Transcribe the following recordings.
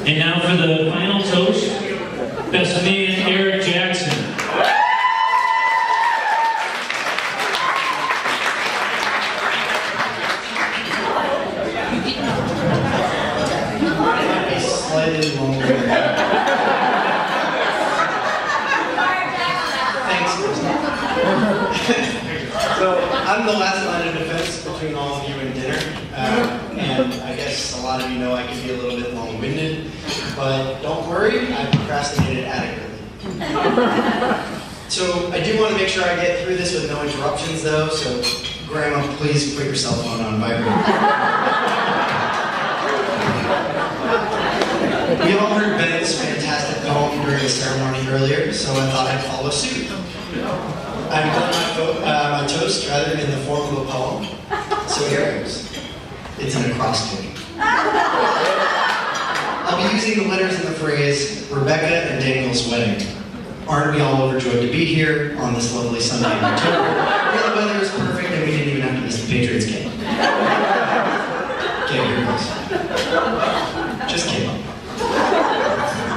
And now for the final toast, best man Eric Jackson. Slightly longer. Thanks. So I'm the last line of defense between all of you and dinner, and I guess a lot of you know I can be a little bit long-winded, but don't worry, I procrastinated adequately. So I do want to make sure I get through this with no interruptions, though. So Grandma, please put your cell phone on vibrate. We all heard Ben's fantastic poem during the ceremony earlier, so I thought I'd follow suit. I've done my toast rather in the form of a poem, so here it goes. It's an acrostic. I'll be using the letters in the phrase, Rebecca and Daniel's wedding. Aren't we all overjoyed to be here on this lovely Sunday in October, where the weather is perfect and we didn't even have to miss the Patriots game? Okay, here it goes. Just kidding.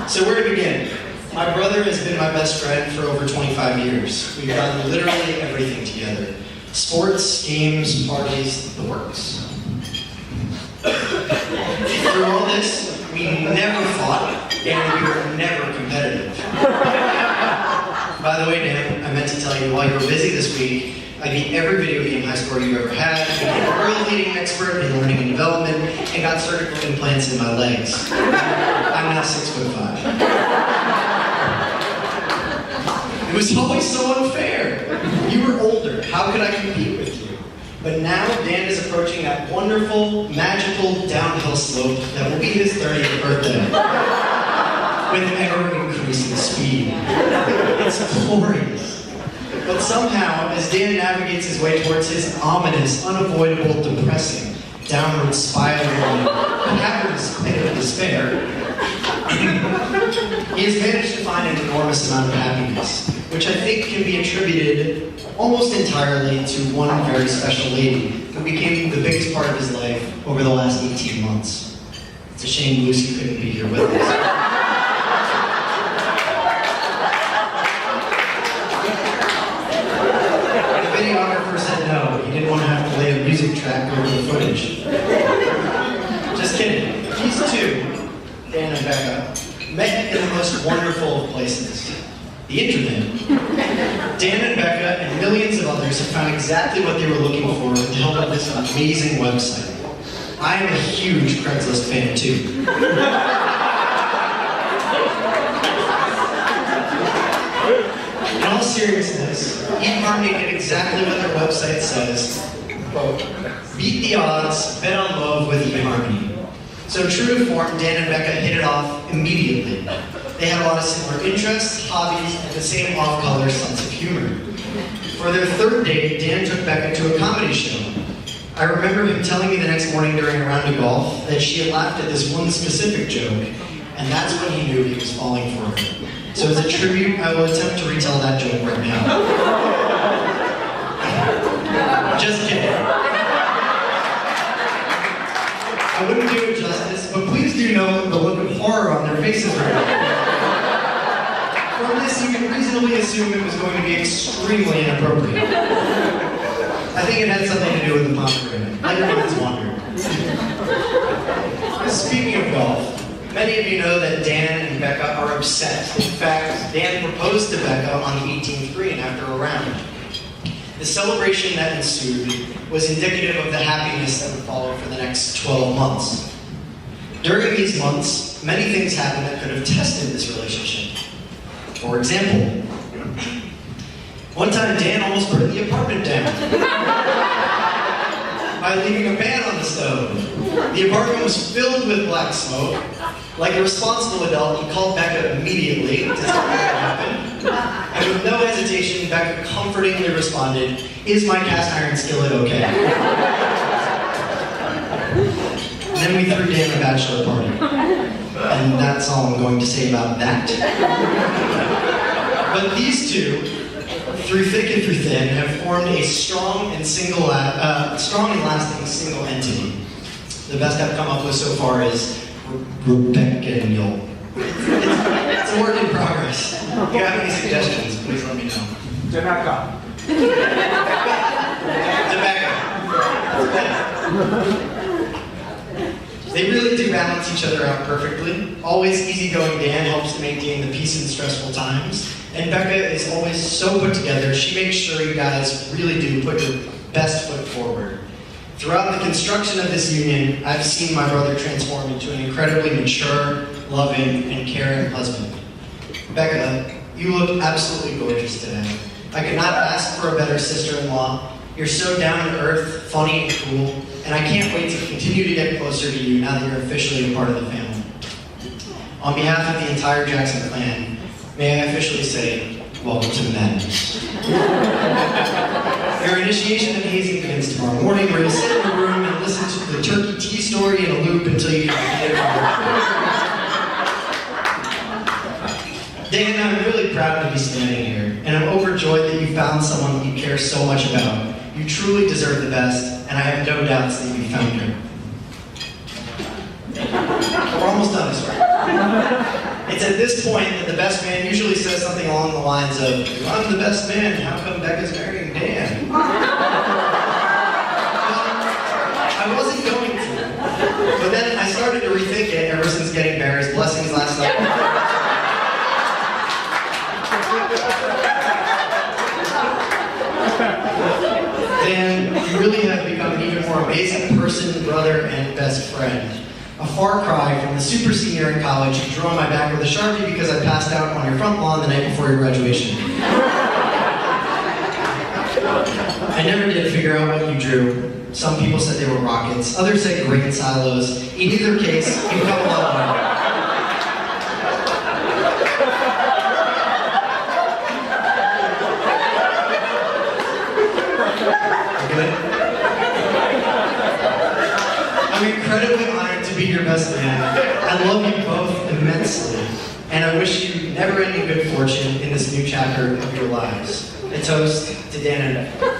So where to begin? My brother has been my best friend for over 25 years. We've done literally everything together. Sports, games, parties, the works. Through all this, we never fought, and we were never competitive. By the way, Dan, I meant to tell you, while you were busy this week, I beat every video game high score you ever had, became a world leading expert in learning and development, and got surgical implants in my legs. I'm now 6'5". It was always so unfair. You were older. How could I compete with you? But now Dan is approaching that wonderful, magical downhill slope that will be his 30th birthday. With ever-increasing speed. It's glorious. But somehow, as Dan navigates his way towards his ominous, unavoidable, depressing, downward spiraling, cavernous pit of despair, he has managed to find an enormous amount of happiness, which I think can be attributed almost entirely to one very special lady who became the biggest part of his life over the last 18 months. It's a shame Lucy couldn't be here with us. The videographer said no, he didn't want to have to lay a music track over the footage. Just kidding. These two, Dan and Becca, met in the most wonderful of places, the internet. Dan and Becca and millions of others have found exactly what they were looking for with the help of this amazing website. I am a huge Craigslist fan too. In all seriousness, eHarmony did exactly what their website says, quote, beat the odds, bet on love with eHarmony. So true to form, Dan and Becca hit it off immediately. They had a lot of similar interests, hobbies, and the same off-color sense of humor. For their third date, Dan took Becca to a comedy show. I remember him telling me the next morning during a round of golf that she had laughed at this one specific joke, and that's when he knew he was falling for her. So as a tribute, I will attempt to retell that joke right now. Just kidding. I wouldn't do it justice, but please do know the look of horror on their faces right now. From this, you can reasonably assume it was going to be extremely inappropriate. I think it had something to do with the pomegranate. Let your minds wander. Speaking of golf, many of you know that Dan and Becca are obsessed. In fact, Dan proposed to Becca on the 18th green after a round. The celebration that ensued was indicative of the happiness that would follow for the next 12 months. During these months, many things happened that could have tested this relationship. For example, one time Dan almost burned the apartment down by leaving a pan on the stove. The apartment was filled with black smoke. Like a responsible adult, he called Becca immediately to tell her what happened. And with no hesitation, Becca comfortingly responded, "Is my cast iron skillet okay?" And then we threw Dan a bachelor party. And that's all I'm going to say about that. But these two, through thick and through thin, have formed a strong and lasting single entity. The best I've come up with so far is Rebecca and Yul. It's a work in progress. If you have any suggestions, please let me know. Jamaica. They really do balance each other out perfectly. Always easygoing Dan helps to maintain the peace in stressful times. And Becca is always so put together, she makes sure you guys really do put your best foot forward. Throughout the construction of this union, I've seen my brother transform into an incredibly mature, loving, and caring husband. Becca, you look absolutely gorgeous today. I could not ask for a better sister-in-law. You're so down to earth, funny, and cool, and I can't wait to continue to get closer to you now that you're officially a part of the family. On behalf of the entire Jackson clan, may I officially say, welcome to the madness. Your initiation and hazing begins tomorrow morning, where you'll sit in a room and listen to the turkey tea story in a loop until you can repeat it. Dan, I'm really proud to be standing here, and I'm overjoyed that you found someone that you care so much about. You truly deserve the best, and I have no doubts that you found her. We're almost done, I swear. It's at this point that the best man usually says something along the lines of, if I'm the best man, how come Becca's marrying Dan? I wasn't going to, but then I started to rethink it ever since getting Barry's blessings last night. Dan, you really have become an even more amazing person, brother, and best friend. A far cry from the super senior in college who drew on my back with a Sharpie because I passed out on your front lawn the night before your graduation. I never did figure out what you drew. Some people said they were rockets, others said grain silos. In either case, you've come a long way. I'm incredibly honored to be your best man. I love you both immensely, and I wish you never-ending good fortune in this new chapter of your lives. A toast to Dan and Becca.